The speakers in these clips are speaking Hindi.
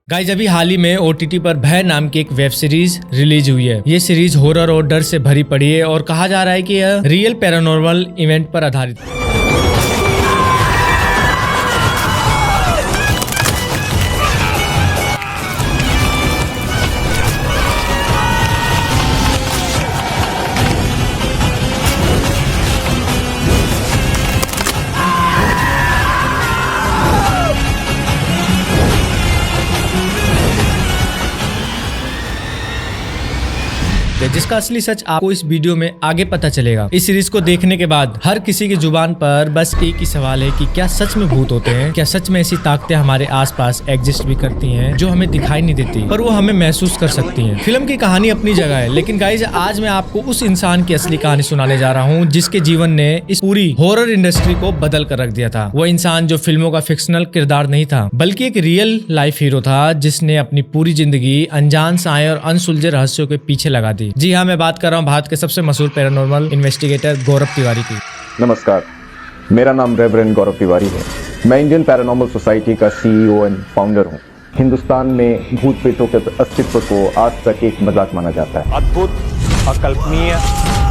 गाइज अभी हाल ही में OTT पर भय नाम की एक वेब सीरीज रिलीज हुई है। ये सीरीज हॉरर और डर से भरी पड़ी है और कहा जा रहा है कि यह रियल पैरानॉर्मल इवेंट पर आधारित है। जिसका असली सच आपको इस वीडियो में आगे पता चलेगा। इस सीरीज को देखने के बाद हर किसी की जुबान पर बस एक ही सवाल है कि क्या सच में भूत होते हैं? क्या सच में ऐसी ताकतें हमारे आसपास एग्जिस्ट भी करती हैं जो हमें दिखाई नहीं देती पर वो हमें महसूस कर सकती हैं? फिल्म की कहानी अपनी जगह है, लेकिन गाइज आज मैं आपको उस इंसान की असली कहानी सुनाने जा रहा हूँ जिसके जीवन ने इस पूरी हॉरर इंडस्ट्री को बदल कर रख दिया था। वो इंसान जो फिल्मों का फिक्शनल किरदार नहीं था बल्कि एक रियल लाइफ हीरो था, जिसने अपनी पूरी जिंदगी अनजान साए और अनसुलझे रहस्यों के पीछे लगा दी। जी हाँ, मैं बात कर रहा हूँ भारत के सबसे मशहूर पैरानॉर्मल इन्वेस्टिगेटर गौरव तिवारी की। नमस्कार, मेरा नाम रेवरेंड गौरव तिवारी है। मैं इंडियन पैरानॉर्मल सोसाइटी का CEO एंड फाउंडर हूँ। हिंदुस्तान में भूत प्रेतों के अस्तित्व को आज तक एक मजाक माना जाता है। अद्भुत, अकल्पनीय,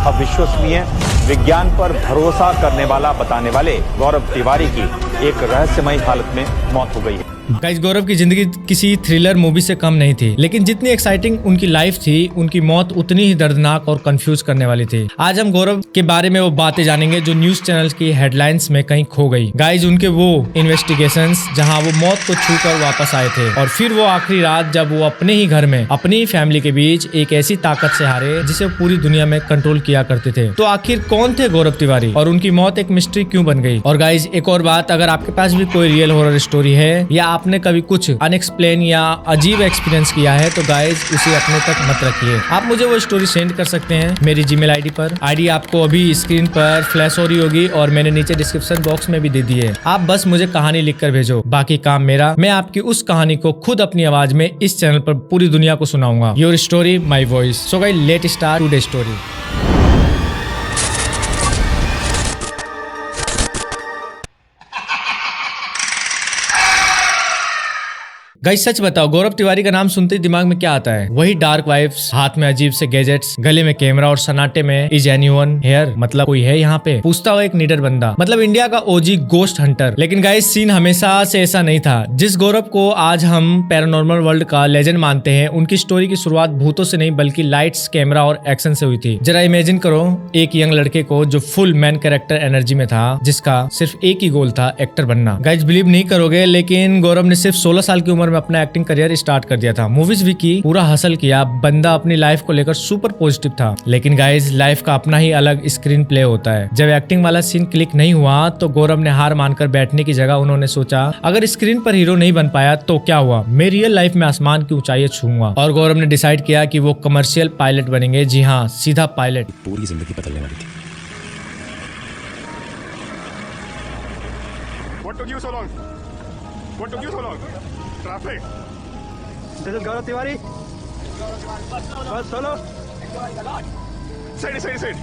अविश्वसनीय, विज्ञान पर भरोसा करने वाला बताने वाले गौरव तिवारी की एक रहस्यमयी हालत में मौत हो गई है। गाइस, गौरव की जिंदगी किसी थ्रिलर मूवी से कम नहीं थी, लेकिन जितनी एक्साइटिंग उनकी लाइफ थी, उनकी मौत उतनी ही दर्दनाक और कंफ्यूज करने वाली थी। आज हम गौरव के बारे में वो बातें जानेंगे जो न्यूज चैनल्स की हेडलाइंस में कहीं खो गई। गाइस, उनके वो इन्वेस्टिगेशंस जहां वो मौत को छूकर वापस आए थे, और फिर वो आखिरी रात जब वो अपने ही घर में अपनी ही फैमिली के बीच एक ऐसी ताकत से हारे जिसे पूरी दुनिया में कंट्रोल किया करते थे। तो आखिर कौन थे गौरव तिवारी और उनकी मौत एक मिस्ट्री क्यों बन गई? और गाइस, एक और बात, अगर आपके पास भी कोई रियल हॉरर स्टोरी है या आपने कभी कुछ अनएक्सप्लेन या अजीब एक्सपीरियंस किया है, तो गाइस उसे अपने तक मत रखिए। आप मुझे वो स्टोरी सेंड कर सकते हैं मेरी जीमेल आईडी पर। आईडी आपको अभी स्क्रीन पर फ्लैश हो रही होगी और मैंने नीचे डिस्क्रिप्शन बॉक्स में भी दे दी है। आप बस मुझे कहानी लिखकर भेजो, बाकी काम मेरा। मैं आपकी उस कहानी को खुद अपनी आवाज में इस चैनल पर पूरी दुनिया को सुनाऊंगा। Your story my voice. So guys, let start today story. Guys, सच बताओ, गौरव तिवारी का नाम सुनते ही दिमाग में क्या आता है? वही डार्क वाइब्स, हाथ में अजीब से गैजेट्स, गले में कैमरा और सन्नाटे में इज एनीवन हियर? मतलब कोई है यहाँ पे? पूछता हुआ एक निडर बंदा, मतलब इंडिया का OG गोस्ट हंटर। लेकिन गाइस, सीन हमेशा से ऐसा नहीं था। जिस गौरव को आज हम पैरानॉर्मल वर्ल्ड का लेजेंड मानते हैं, उनकी स्टोरी की शुरुआत भूतों से नहीं बल्कि लाइट्स, कैमरा और एक्शन से हुई थी। जरा इमेजिन करो एक यंग लड़के को जो फुल मैन कैरेक्टर एनर्जी में था, जिसका सिर्फ एक ही गोल था, एक्टर बनना। गाइस, बिलीव नहीं करोगे, लेकिन गौरव ने सिर्फ 16 साल की उम्र में अपना एक्टिंग करियर स्टार्ट कर दिया था। मूवीज भी की, पूरा हसल किया। बंदा अपनी लाइफ को लेकर सुपर पॉजिटिव था। लेकिन गाइस, लाइफ का अपना ही अलग स्क्रीन प्ले होता है। जब एक्टिंग वाला सीन क्लिक नहीं हुआ तो गौरव ने हार मानकर बैठने की जगह उन्होंने सोचा, अगर स्क्रीन पर हीरो नहीं बन पाया तो क्या हुआ, मैं रियल लाइफ में आसमान की ऊंचाई छूंगा। और गौरव ने डिसाइड किया कि वो कमर्शियल पायलट बनेंगे। जी हाँ, सीधा पायलट। पूरी जिंदगी बदलने वाली थी। What took you so long? What took you so long? Traffic. This is Gaurav Tiwari. Bus solo. Side.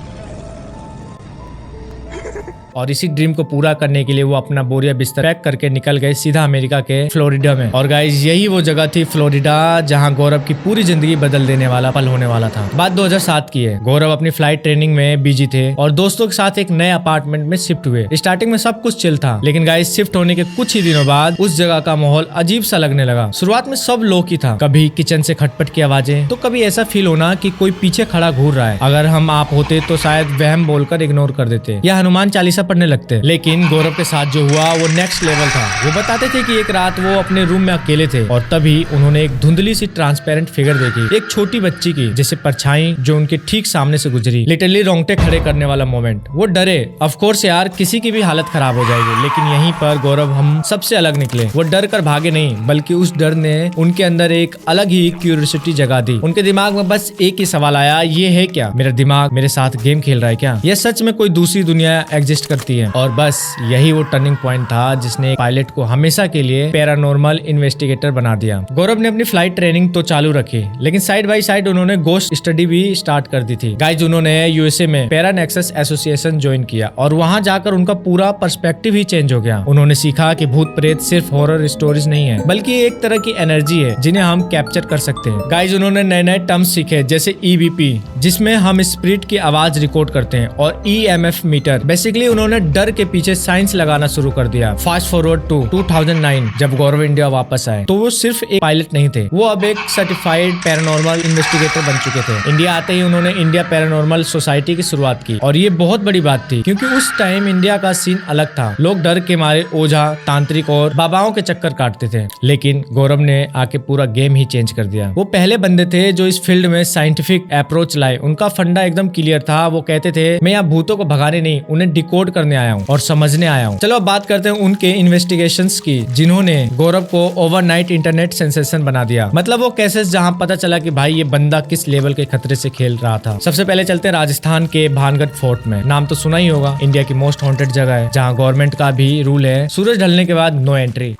और इसी ड्रीम को पूरा करने के लिए वो अपना बोरिया बिस्तर पैक करके निकल गए सीधा अमेरिका के फ्लोरिडा में। और गाइस, यही वो जगह थी फ्लोरिडा जहां गौरव की पूरी जिंदगी बदल देने वाला पल होने वाला था। बात 2007 की है। गौरव अपनी फ्लाइट ट्रेनिंग में बिजी थे और दोस्तों के साथ एक नए अपार्टमेंट में शिफ्ट हुए। स्टार्टिंग में सब कुछ चिल था, लेकिन गाइस, शिफ्ट होने के कुछ ही दिनों बाद उस जगह का माहौल अजीब सा लगने लगा। शुरुआत में सब लोग ही था, कभी किचन से खटपट की आवाजें, तो कभी ऐसा फील होना कि कोई पीछे खड़ा घूर रहा है। अगर हम आप होते तो शायद वहम बोलकर इग्नोर कर देते या हनुमान चालीसा पढ़ने लगते। लेकिन गौरव के साथ जो हुआ वो नेक्स्ट लेवल था। वो बताते थे कि एक रात वो अपने रूम में अकेले थे और तभी उन्होंने एक धुंधली सी ट्रांसपेरेंट फिगर देखी, एक छोटी बच्ची की जैसे परछाई जो उनके ठीक सामने से गुजरी। लिटरली रोंगटे खड़े करने वाला मोमेंट। वो डरे, ऑफ कोर्स यार, किसी की भी हालत खराब हो जाएगी। लेकिन यहीं पर गौरव हम सबसे अलग निकले। वो डर कर भागे नहीं, बल्कि उस डर ने उनके अंदर एक अलग ही क्यूरियोसिटी जगा दी। उनके दिमाग में बस एक ही सवाल आया, ये है क्या? मेरा दिमाग मेरे साथ गेम खेल रहा है क्या? यह सच में कोई दूसरी दुनिया एग्जिस्ट करती है। और बस यही वो टर्निंग पॉइंट था जिसने पायलट को हमेशा के लिए पैरानॉर्मल इन्वेस्टिगेटर बना दिया। गौरव ने अपनी फ्लाइट ट्रेनिंग तो चालू रखी, लेकिन साइड बाय साइड उन्होंने गोस्ट स्टडी भी स्टार्ट कर दी थी। गाइज उन्होंने यूएसए में पैरानेक्सस एसोसिएशन ज्वाइन किया और वहां जाकर उनका पूरा पर्सपेक्टिव ही चेंज हो गया। उन्होंने सीखा कि भूत प्रेत सिर्फ हॉरर स्टोरीज नहीं है, बल्कि एक तरह की एनर्जी है जिन्हें हम कैप्चर कर सकते हैं। गाइज उन्होंने नए नए टर्म्स सीखे, जैसे EVP जिसमें हम स्पिरिट की आवाज रिकॉर्ड करते हैं, और EMF मीटर। बेसिकली उन्होंने डर के पीछे साइंस लगाना शुरू कर दिया। फास्ट फॉरवर्ड टू 2009 जब गौरव इंडिया वापस आए तो वो सिर्फ एक पायलट नहीं थे, वो अब एक सर्टिफाइड पैरानॉर्मल इन्वेस्टिगेटर बन चुके थे। इंडिया आते ही उन्होंने इंडिया पैरानॉर्मल सोसाइटी की शुरुआत की, और ये बहुत बड़ी बात थी क्योंकि उस टाइम इंडिया का सीन अलग था। लोग डर के मारे ओझा, तांत्रिक और बाबाओं के चक्कर काटते थे, लेकिन गौरव ने आके पूरा गेम ही चेंज कर दिया। वो पहले बंदे थे जो इस फील्ड में साइंटिफिक अप्रोच लाए। उनका फंडा एकदम क्लियर था। वो कहते थे मैं यहाँ भूतों को भगाने नहीं, उन्हें डिकोड करने आया हूँ और समझने आया हूँ। चलो अब बात करते हैं उनके इन्वेस्टिगेशंस की, जिन्होंने गौरव को ओवरनाइट इंटरनेट सेंसेशन बना दिया। मतलब वो केसेस जहाँ पता चला कि भाई ये बंदा किस लेवल के खतरे से खेल रहा था। सबसे पहले चलते हैं राजस्थान के भानगढ़ फोर्ट में। नाम तो सुना ही होगा, इंडिया की मोस्ट हॉन्टेड जगह है, जहाँ गवर्नमेंट का भी रूल है सूरज ढलने के बाद no entry.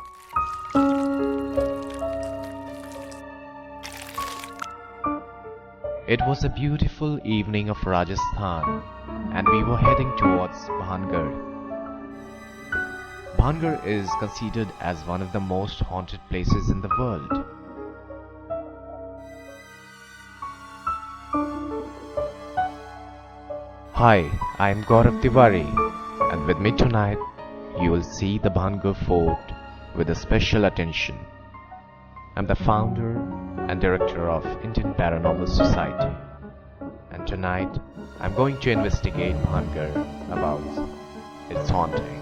It was a beautiful evening of Rajasthan, and we were heading towards Bhangarh. Bhangarh is considered as one of the most haunted places in the world. Hi, I am Gaurav Tiwari, and with me tonight, you will see the Bhangarh Fort with a special attention. I'm the founder and director of Indian Paranormal Society, and tonight I'm going to investigate Bhangarh about its haunting.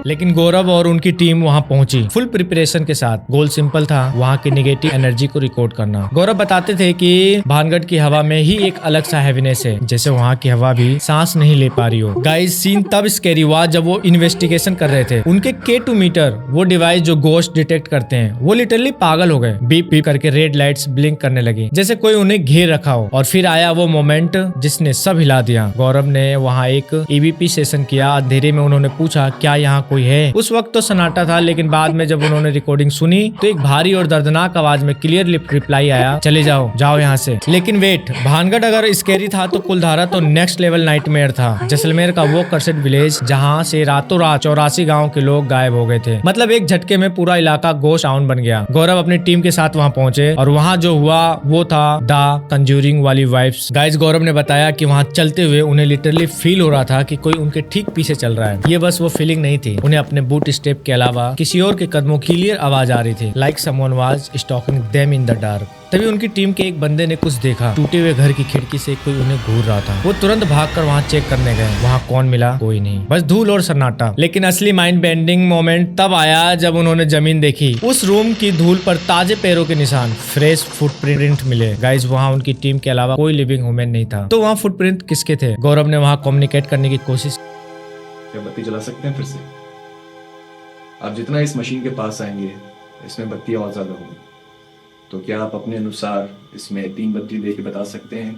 लेकिन गौरव और उनकी टीम वहां पहुंची फुल प्रिपरेशन के साथ। गोल सिंपल था, वहां की नेगेटिव एनर्जी को रिकॉर्ड करना। गौरव बताते थे कि भानगढ़ की हवा में ही एक अलग सा हैवीनेस है, जैसे वहां की हवा भी सांस नहीं ले पा रही हो। गाइस सीन तब स्कैरी हुआ जब वो इन्वेस्टिगेशन कर रहे थे। उनके K2 मीटर, वो डिवाइस जो गोस्ट डिटेक्ट करते हैं, वो लिटरली पागल हो गए। बीप बीप करके रेड लाइट्स ब्लिंक करने लगी, जैसे कोई उन्हें घेर रखा हो। और फिर आया वो मोमेंट जिसने सब हिला दिया। गौरव ने वहाँ एक EVP सेशन किया। अंधेरे में उन्होंने पूछा क्या यहाँ कोई है। उस वक्त तो सन्नाटा था, लेकिन बाद में जब उन्होंने रिकॉर्डिंग सुनी तो एक भारी और दर्दनाक आवाज में क्लियरली रिप्लाई आया, चले जाओ जाओ यहाँ से। लेकिन वेट, भानगढ़ अगर स्कैरी था तो कुलधारा तो नेक्स्ट लेवल नाइटमेयर था। जैसलमेर का वो कर्सेड विलेज जहाँ से रातों रात 84 गाँव के लोग गायब हो गए थे। मतलब एक झटके में पूरा इलाका गोस्ट टाउन बन गया। गौरव अपनी टीम के साथ वहाँ पहुंचे और वहाँ जो हुआ वो था द कंज्यूरिंग वाली वाइब्स। गाइस गौरव ने बताया कि वहाँ चलते हुए उन्हें लिटरली फील हो रहा था कि कोई उनके ठीक पीछे चल रहा है। ये बस वो फीलिंग नहीं थी, उन्हें अपने बूट स्टेप के अलावा किसी और के कदमों की क्लियर आवाज आ रही थी, like someone was stalking them in the dark. तभी उनकी टीम के एक बंदे ने कुछ देखा। टूटे हुए घर की खिड़की से कोई उन्हें घूर रहा था। वो तुरंत भागकर वहाँ चेक करने गए। वहाँ कौन मिला? कोई नहीं, बस धूल और सन्नाटा। लेकिन असली माइंड बेंडिंग मोमेंट तब आया जब उन्होंने जमीन देखी। उस रूम की धूल पर ताजे पैरों के निशान, फ्रेश फुटप्रिंट मिले। गाइस वहाँ उनकी टीम के अलावा कोई लिविंग ह्यूमन नहीं था। तो वहाँ फुटप्रिंट किसके थे? गौरव ने वहाँ कम्युनिकेट करने की कोशिश। क्या बत्ती जला सकते हैं फिर से? आप जितना इस मशीन के पास आएंगे इसमें बत्ती और ज़्यादा होगी। तो क्या आप अपने अनुसार इसमें 3 बत्ती दे के बता सकते हैं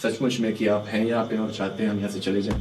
सचमुच में कि आप हैं यहाँ पे और चाहते हैं हम यहाँ से चले जाएं?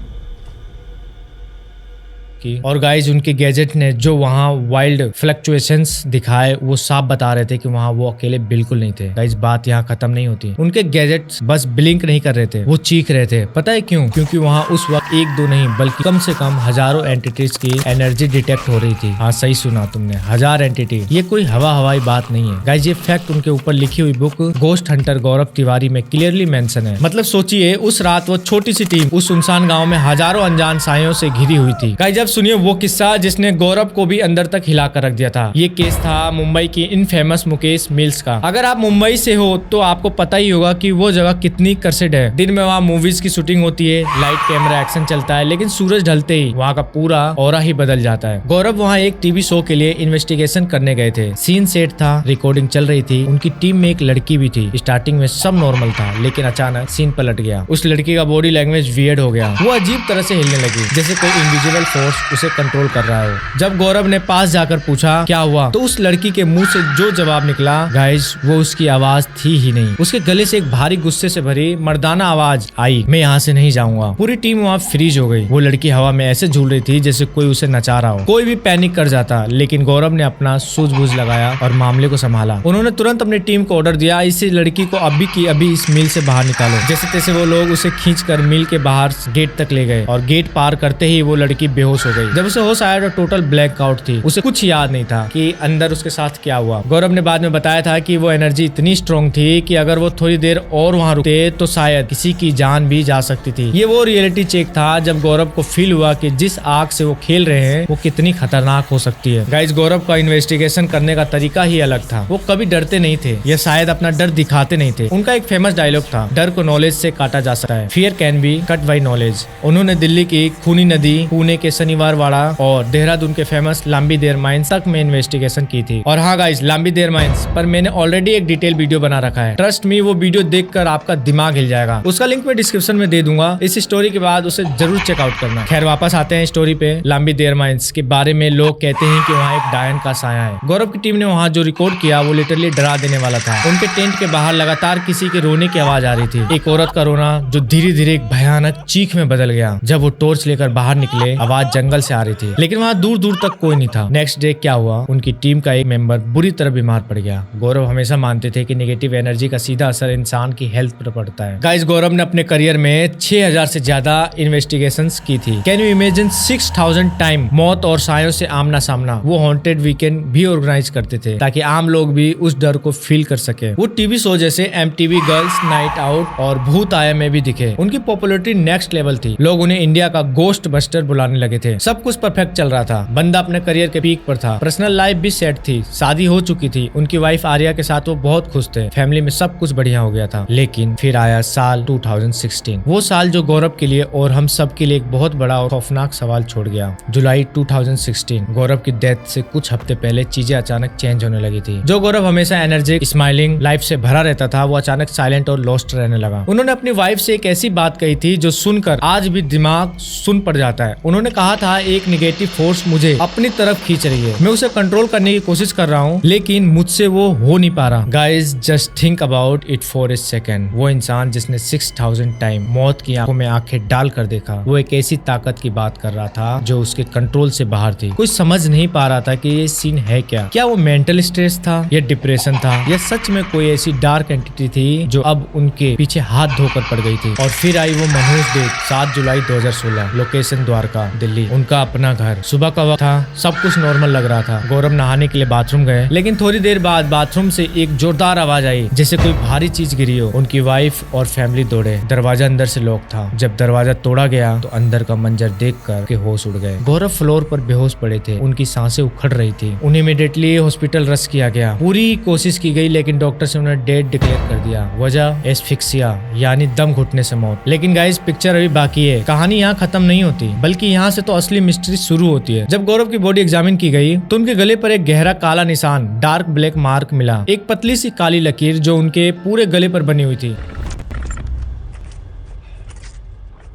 की। और गाइज उनके गैजेट ने जो वहाँ वाइल्ड फ्लक्चुएशंस दिखाए वो साफ बता रहे थे कि वहाँ वो अकेले बिल्कुल नहीं थे। गाइज बात यहाँ खत्म नहीं होती, उनके गैजेट्स बस ब्लिंक नहीं कर रहे थे, वो चीख रहे थे। पता है क्यों? क्योंकि वहाँ उस वक्त 1-2 नहीं बल्कि कम से कम हजारों एंटिटीज की एनर्जी डिटेक्ट हो रही थी। हाँ सही सुना तुमने, 1000 एंटिटी। ये कोई हवाई बात नहीं है गाइज, ये फैक्ट उनके ऊपर लिखी हुई बुक गोस्ट हंटर गौरव तिवारी में क्लियरली मेंशन है। मतलब सोचिए उस रात वो छोटी सी टीम उस सुनसान गाँव में हजारों अनजान सायों से घिरी हुई थी। गाइज अब सुनिए वो किस्सा जिसने गौरव को भी अंदर तक हिला कर रख दिया था। ये केस था मुंबई की इनफेमस मुकेश मिल्स का। अगर आप मुंबई से हो तो आपको पता ही होगा कि वो जगह कितनी कर्सिड है। दिन में वहाँ मूवीज की शूटिंग होती है, लाइट कैमरा एक्शन चलता है, लेकिन सूरज ढलते ही वहाँ का पूरा ऑरा ही बदल जाता है। गौरव वहाँ एक टीवी शो के लिए इन्वेस्टिगेशन करने गए थे। सीन सेट था, रिकॉर्डिंग चल रही थी। उनकी टीम में एक लड़की भी थी। स्टार्टिंग में सब नॉर्मल था, लेकिन अचानक सीन पलट गया। उस लड़की का बॉडी लैंग्वेज वियर्ड हो गया। वो अजीब तरह से हिलने लगी, जैसे कोई इनविजिबल फोर्स उसे कंट्रोल कर रहा हो। जब गौरव ने पास जाकर पूछा क्या हुआ, तो उस लड़की के मुंह से जो जवाब निकला गाइस, वो उसकी आवाज थी ही नहीं। उसके गले से एक भारी गुस्से से भरी मर्दाना आवाज आई, मैं यहाँ से नहीं जाऊंगा। पूरी टीम वहाँ फ्रीज हो गई। वो लड़की हवा में ऐसे झूल रही थी जैसे कोई उसे नचा रहा हो। कोई भी पैनिक कर जाता, लेकिन गौरव ने अपना सूझबूझ लगाया और मामले को संभाला। उन्होंने तुरंत अपनी टीम को ऑर्डर दिया, इस लड़की को अभी की अभी इस मिल से बाहर निकालो। जैसे तैसे वो लोग उसे खींचकर मिल के बाहर गेट तक ले गए और गेट पार करते ही वो लड़की बेहोश हो गई। जब उसे होश आया तो टोटल ब्लैकआउट थी। उसे कुछ याद नहीं था कि अंदर उसके साथ क्या हुआ। गौरव ने बाद में बताया था कि वो एनर्जी इतनी स्ट्रॉन्ग थी कि अगर वो थोड़ी देर और वहाँ रुकते तो शायद किसी की जान भी जा सकती थी। ये वो रियलिटी चेक था जब गौरव को फील हुआ कि जिस आग से वो खेल रहे हैं वो कितनी खतरनाक हो सकती है। गाइस, गौरव का इन्वेस्टिगेशन करने का तरीका ही अलग था। वो कभी डरते नहीं थे या शायद अपना डर दिखाते नहीं थे। उनका एक फेमस डायलॉग था, डर को नॉलेज से काटा जा सकता है, fear can be cut by knowledge. उन्होंने दिल्ली की खूनी नदी, पुणे के शनिवार वाड़ा और देहरादून के फेमस लांबी देर माइंस तक में इन्वेस्टिगेशन की थी। और हाँ गाइस, लांबी देर माइंस पर मैंने ऑलरेडी एक डिटेल वीडियो बना रखा है। ट्रस्ट मी, वो वीडियो देखकर आपका दिमाग हिल जाएगा। उसका लिंक मैं डिस्क्रिप्शन में दे दूंगा। इस स्टोरी के बाद उसे जरूर चेकआउट करना। खैर, वापस आते हैं स्टोरी पे। लांबी देर माइंस के बारे में लोग कहते हैं कि वहाँ एक डायन का साया है। गौरव की टीम ने वहाँ जो रिकॉर्ड किया वो लिटरली डरा देने वाला था। उनके टेंट के बाहर लगातार किसी के रोने की आवाज आ रही थी। एक औरत का रोना जो धीरे धीरे एक भयानक चीख में बदल गया। जब वो टॉर्च लेकर बाहर निकले, आवाज जंगल से आ रही थी, लेकिन वहाँ दूर दूर तक कोई नहीं था। नेक्स्ट डे क्या हुआ, उनकी टीम का एक मेंबर बुरी तरह बीमार पड़ गया। गौरव हमेशा मानते थे कि नेगेटिव एनर्जी का सीधा असर इंसान की हेल्थ पर पड़ता है। गाइस, गौरव ने अपने करियर में 6000 से ज्यादा इन्वेस्टिगेशंस की थी। कैन यू इमेजिन 6000 टाइम मौत और सायों से आमना सामना। वो हॉन्टेड वीकेंड भी ऑर्गेनाइज करते थे ताकि आम लोग भी उस डर को फील कर सके। वो टीवी शो जैसे MTV गर्ल्स नाइट आउट और भूत आया में भी दिखे। उनकी पॉपुलैरिटी नेक्स्ट लेवल थी। लोग उन्हें इंडिया का गोस्ट बस्टर बुलाने लगे थे। सब कुछ परफेक्ट चल रहा था। बंदा अपने करियर के पीक पर था। पर्सनल लाइफ भी सेट थी। शादी हो चुकी थी। उनकी वाइफ आर्या के साथ वो बहुत खुश थे। फैमिली में सब कुछ बढ़िया हो गया था। लेकिन फिर आया साल 2016। वो साल जो गौरव के लिए और हम सब के लिए एक बहुत बड़ा और खौफनाक सवाल छोड़ गया। जुलाई 2016, गौरव की डेथ से कुछ हफ्ते पहले चीजें अचानक चेंज होने लगी थी। जो गौरव हमेशा एनर्जेटिक, स्माइलिंग लाइफ से भरा रहता था, वो अचानक साइलेंट और लॉस्ट रहने लगा। उन्होंने अपनी वाइफ से एक ऐसी बात कही थी जो सुनकर आज भी दिमाग सुन पड़ जाता है। उन्होंने कहा था, एक निगेटिव फोर्स मुझे अपनी तरफ खींच रही है। मैं उसे कंट्रोल करने की कोशिश कर रहा हूँ, लेकिन मुझसे वो हो नहीं पा रहा। Guys, just think about it for a second. वो इंसान जिसने 6000 टाइम मौत की आंखों में आंखें डाल कर देखा, वो एक ऐसी ताकत की बात कर रहा था जो उसके कंट्रोल से बाहर थी। कोई समझ नहीं पा रहा था कि ये सीन है क्या वो मेंटल स्ट्रेस था या डिप्रेशन था या सच में कोई ऐसी डार्क एंटिटी थी जो अब उनके पीछे हाथ धोकर पड़ गई थी। और फिर आई वो मनहूस डेट, 7 जुलाई 2016, लोकेशन द्वारका, दिल्ली। उनका अपना घर। सुबह का वक्त था, सब कुछ नॉर्मल लग रहा था। गौरव नहाने के लिए बाथरूम गए, लेकिन थोड़ी देर बाद बाथरूम से एक जोरदार आवाज आई जैसे कोई भारी चीज गिरी हो। उनकी वाइफ और फैमिली दौड़े। दरवाजा अंदर से लॉक था। जब दरवाजा तोड़ा गया तो अंदर का मंजर देखकर के होश उड़ गए। गौरव फ्लोर पर बेहोश पड़े थे। उनकी सांसें उखड़ रही थी। उन्हें इमीडिएटली हॉस्पिटल रश किया गया। पूरी कोशिश की गई, लेकिन डॉक्टर ने उन्हें डेड डिक्लेयर कर दिया। वजह एस्फिक्सिया यानी दम घुटने से मौत। लेकिन गाइस, पिक्चर अभी बाकी है। कहानी यहाँ खत्म नहीं होती, बल्कि यहाँ से तो असली मिस्ट्री शुरू होती है। जब गौरव की बॉडी एग्जामिन की गई तो उनके गले पर एक गहरा काला निशान, डार्क ब्लैक मार्क मिला। एक पतली सी काली लकीर जो उनके पूरे गले पर बनी हुई थी।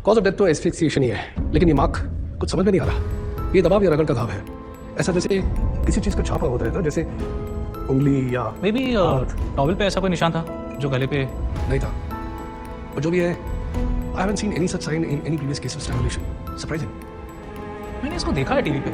कॉज ऑफ डेथ तो एस्फिक्सिएशन ही है, लेकिन ये मार्क कुछ समझ में नहीं आ रहा। ये दबाव या रगड़ का घाव है, ऐसा जैसे किसी चीज का छापा होता है, जैसे उंगली या मे बी टॉवल पे ऐसा कोई निशान था जो गले पे नहीं था। और जो भी है, I haven't seen any such sign in any previous case of strangulation. Surprising. मैंने इसको देखा है टीवी पे।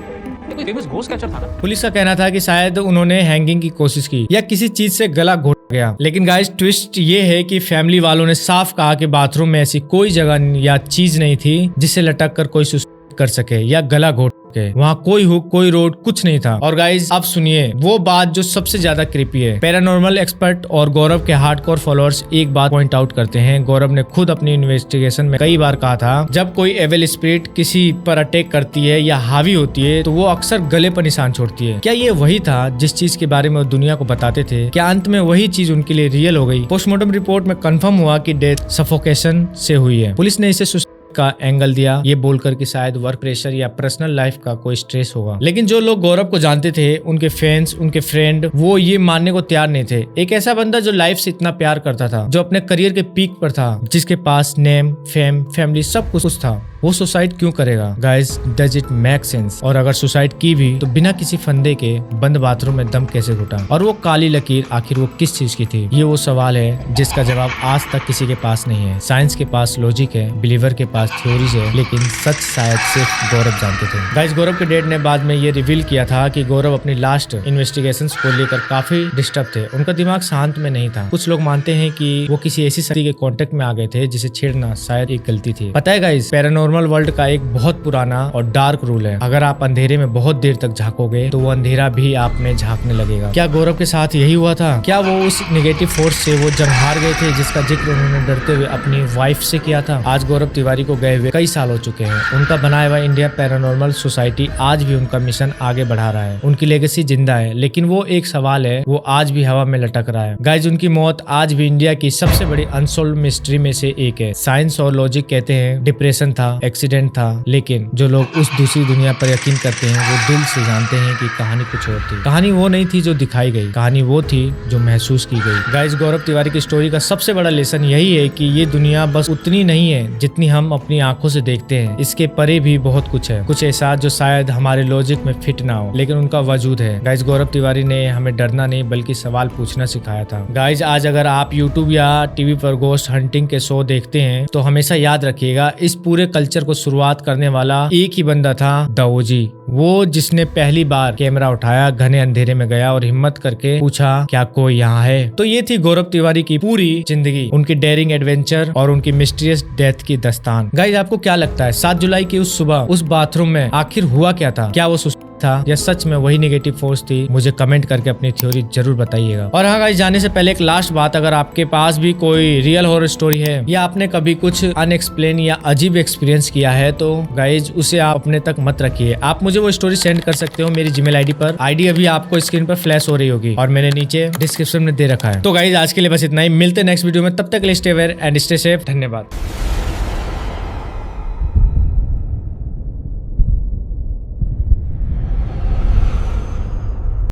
ये कोई फेमस घोस्ट कैचर था ना। पुलिस का कहना था कि शायद उन्होंने हैंगिंग की कोशिश की या किसी चीज से गला घोट गया। लेकिन गाइस, ट्विस्ट ये है कि फैमिली वालों ने साफ कहा कि बाथरूम में ऐसी कोई जगह या चीज नहीं थी जिससे लटक कर कोई सुसाइड कर सके या गला घोट सके। वहाँ कोई हुक, कोई रोड, कुछ नहीं था। और गाइस, अब सुनिए वो बात जो सबसे ज्यादा क्रीपी है। पैरानॉर्मल एक्सपर्ट और गौरव के हार्डकोर फॉलोअर्स एक बात पॉइंट आउट करते हैं। गौरव ने खुद अपनी इन्वेस्टिगेशन में कई बार कहा था, जब कोई एविल स्पिरिट किसी पर अटैक करती है या हावी होती है तो वो अक्सर गले पर निशान छोड़ती है। क्या ये वही था जिस चीज के बारे में वो दुनिया को बताते थे? क्या अंत में वही चीज उनके लिए रियल हो गई? पोस्टमार्टम रिपोर्ट में कंफर्म हुआ कि डेथ सफोकेशन से हुई है। पुलिस ने इसे का एंगल दिया, ये बोलकर कि शायद वर्क प्रेशर या पर्सनल लाइफ का कोई स्ट्रेस होगा। लेकिन जो लोग गौरव को जानते थे, उनके फैंस, उनके फ्रेंड, वो ये मानने को तैयार नहीं थे। एक ऐसा बंदा जो लाइफ से इतना प्यार करता था, जो अपने करियर के पीक पर था, जिसके पास नेम, फेम, फैमिली सब कुछ था, वो सुसाइड क्यों करेगा guys, does it make sense? और अगर सुसाइड की भी तो बिना किसी फंदे के बंद बाथरूम में दम कैसे घुटा? और वो काली लकीर आखिर वो किस चीज की थी? ये वो सवाल है जिसका जवाब आज तक किसी के पास नहीं है। साइंस के पास लॉजिक है, बिलीवर के पास थ्योरीज है, लेकिन सच शायद सिर्फ गौरव जानते थे। गाइस, गौरव के डैड ने बाद में ये रिवील किया था कि गौरव अपनी लास्ट इन्वेस्टिगेशंस को लेकर काफी डिस्टर्ब थे। उनका दिमाग शांत में नहीं था। कुछ लोग मानते हैं कि वो किसी ऐसी शक्ति के कांटेक्ट में आ गए थे जिसे छेड़ना शायद एक गलती थी। पता है गाइस, पैरानॉर्मल वर्ल्ड का एक बहुत पुराना और डार्क रूल है, अगर आप अंधेरे में बहुत देर तक झांकोगे तो वो अंधेरा भी आप में झांकने लगेगा। क्या गौरव के साथ यही हुआ था? क्या वो उस नेगेटिव फोर्स से वो जंग हार गए थे जिसका जिक्र उन्होंने डरते हुए अपनी वाइफ से किया था? आज गौरव तिवारी को गए हुए कई साल हो चुके हैं। उनका बनाया हुआ इंडिया पैरानॉर्मल सोसाइटी आज भी उनका मिशन आगे बढ़ा रहा है। उनकी लेगेसी जिंदा है, लेकिन वो एक सवाल है, वो आज भी हवा में लटक रहा है। गाइज, उनकी मौत आज भी इंडिया की सबसे बड़ी अनसोल्व्ड मिस्ट्री में से एक है। साइंस और लॉजिक कहते हैं डिप्रेशन था, एक्सीडेंट था, लेकिन जो लोग उस दूसरी दुनिया पर यकीन करते हैं वो दिल से जानते हैं कि कहानी कुछ और थी। कहानी वो नहीं थी जो दिखाई गई, कहानी वो थी जो महसूस की गई। गाइज, गौरव तिवारी की स्टोरी का सबसे बड़ा लेसन यही है कि ये दुनिया बस उतनी नहीं है जितनी हम अपनी आंखों से देखते हैं। इसके परे भी बहुत कुछ है, कुछ ऐसा जो शायद हमारे लॉजिक में फिट ना हो, लेकिन उनका वजूद है। गाइज, गौरव तिवारी ने हमें डरना नहीं बल्कि सवाल पूछना सिखाया था। गाइज, आज अगर आप यूट्यूब या टीवी पर गोस्ट हंटिंग के शो देखते हैं तो हमेशा याद रखिएगा, इस पूरे कल्चर को शुरुआत करने वाला एक ही बंदा था, द ओजी। वो जिसने पहली बार कैमरा उठाया, घने अंधेरे में गया और हिम्मत करके पूछा क्या कोई यहाँ है। तो ये थी गौरव तिवारी की पूरी जिंदगी, उनकी डेयरिंग एडवेंचर और उनकी मिस्टीरियस डेथ की दास्तान। गाइज, आपको क्या लगता है 7 जुलाई की उस सुबह उस बाथरूम में आखिर हुआ क्या था? क्या वो था या सच में वही नेगेटिव फोर्स थी? मुझे कमेंट करके अपनी थ्योरी जरूर बताइएगा। और हाँ गाइस, जाने से पहले एक लास्ट बात, अगर आपके पास भी कोई रियल हॉरर स्टोरी है या आपने कभी कुछ अनएक्सप्लेन या अजीब एक्सपीरियंस किया है तो गाइज उसे आप अपने तक मत रखिए। आप मुझे वो स्टोरी सेंड कर सकते हो मेरी जीमेल आईडी पर। आईडी अभी आपको स्क्रीन पर फ्लैश हो रही होगी और मैंने नीचे डिस्क्रिप्शन में दे रखा है। तो गाइज, आज के लिए बस इतना ही। मिलते हैं नेक्स्ट वीडियो में, तब तक के लिए stay aware and stay safe. धन्यवाद।